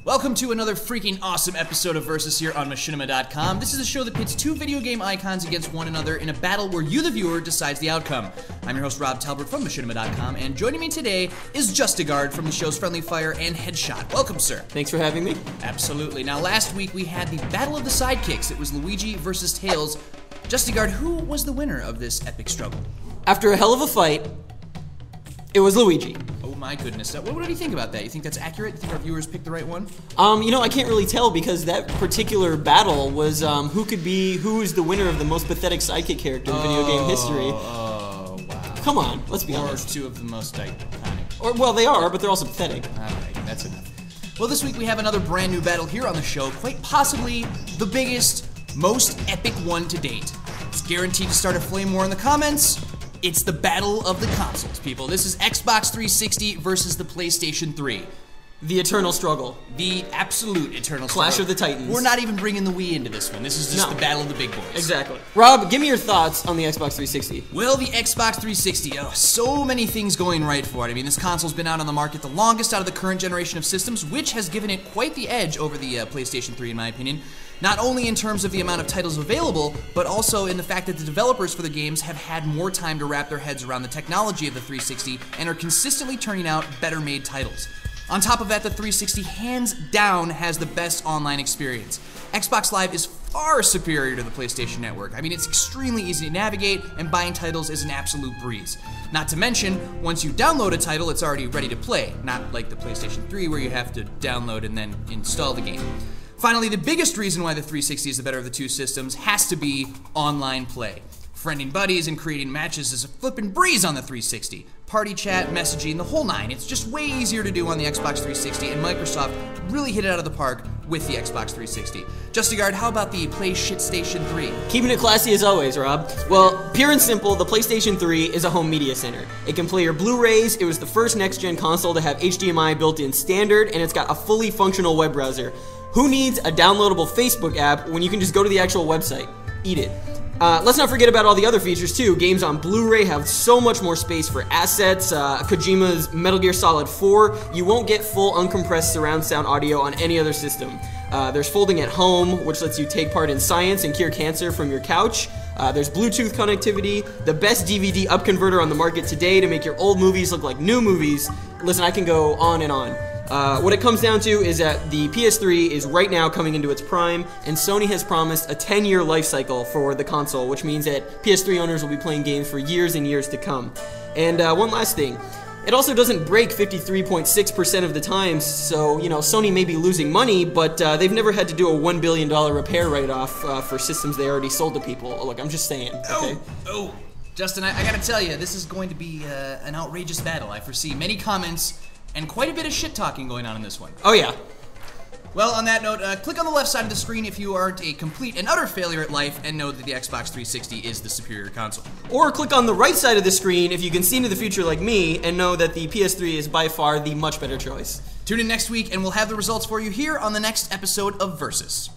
Welcome to another freaking awesome episode of Versus here on Machinima.com. This is a show that pits two video game icons against one another in a battle where you, the viewer, decides the outcome. I'm your host, Rob Talbert from Machinima.com, and joining me today is Justigard from the shows Friendly Fire and Headshot. Welcome, sir. Thanks for having me. Absolutely. Now, last week we had the Battle of the Sidekicks. It was Luigi versus Tails. Justigard, who was the winner of this epic struggle? After a hell of a fight, it was Luigi. Oh my goodness. What do you think about that? You think that's accurate? You think our viewers picked the right one? I can't really tell because that particular battle was who is the winner of the most pathetic sidekick character in video game history. Oh, wow. Come on, let's be honest. Or two of the most iconic. Well, they are, but they're also pathetic. Alright, that's enough. Well, this week we have another brand new battle here on the show, quite possibly the biggest, most epic one to date. It's guaranteed to start a flame war in the comments. It's the battle of the consoles, people. This is Xbox 360 versus the PlayStation 3. The eternal struggle. The absolute eternal struggle. Clash of the Titans. We're not even bringing the Wii into this one. This is just the battle of the big boys. Exactly. Rob, give me your thoughts on the Xbox 360. Well, the Xbox 360, so many things going right for it. I mean, this console's been out on the market the longest out of the current generation of systems, which has given it quite the edge over the PlayStation 3, in my opinion. Not only in terms of the amount of titles available, but also in the fact that the developers for the games have had more time to wrap their heads around the technology of the 360 and are consistently turning out better made titles. On top of that, the 360 hands down has the best online experience. Xbox Live is far superior to the PlayStation Network. I mean, it's extremely easy to navigate, and buying titles is an absolute breeze. Not to mention, once you download a title, it's already ready to play, not like the PlayStation 3 where you have to download and then install the game. Finally, the biggest reason why the 360 is the better of the two systems has to be online play. Friending buddies and creating matches is a flippin' breeze on the 360. Party chat, messaging, the whole nine. It's just way easier to do on the Xbox 360, and Microsoft really hit it out of the park with the Xbox 360. Justigard, how about the PlayStation 3? Keeping it classy as always, Rob. Well, pure and simple, the PlayStation 3 is a home media center. It can play your Blu-rays, it was the first next-gen console to have HDMI built-in standard, and it's got a fully functional web browser. Who needs a downloadable Facebook app when you can just go to the actual website? Eat it. Let's not forget about all the other features too. Games on Blu-ray have so much more space for assets. Kojima's Metal Gear Solid 4, you won't get full uncompressed surround sound audio on any other system. There's Folding at Home, which lets you take part in science and cure cancer from your couch. There's Bluetooth connectivity, the best DVD upconverter on the market today to make your old movies look like new movies. Listen, I can go on and on. What it comes down to is that the PS3 is right now coming into its prime, and Sony has promised a 10-year life cycle for the console, which means that PS3 owners will be playing games for years and years to come. And one last thing, it also doesn't break 53.6% of the time, so, Sony may be losing money, but they've never had to do a $1 billion repair write-off for systems they already sold to people. Look, I'm just saying, okay? Oh, Justin, I gotta tell you, this is going to be an outrageous battle. I foresee many comments and quite a bit of shit-talking going on in this one. Oh, yeah. Well, on that note, click on the left side of the screen if you aren't a complete and utter failure at life and know that the Xbox 360 is the superior console. Or click on the right side of the screen if you can see into the future like me and know that the PS3 is by far the much better choice. Tune in next week and we'll have the results for you here on the next episode of Versus.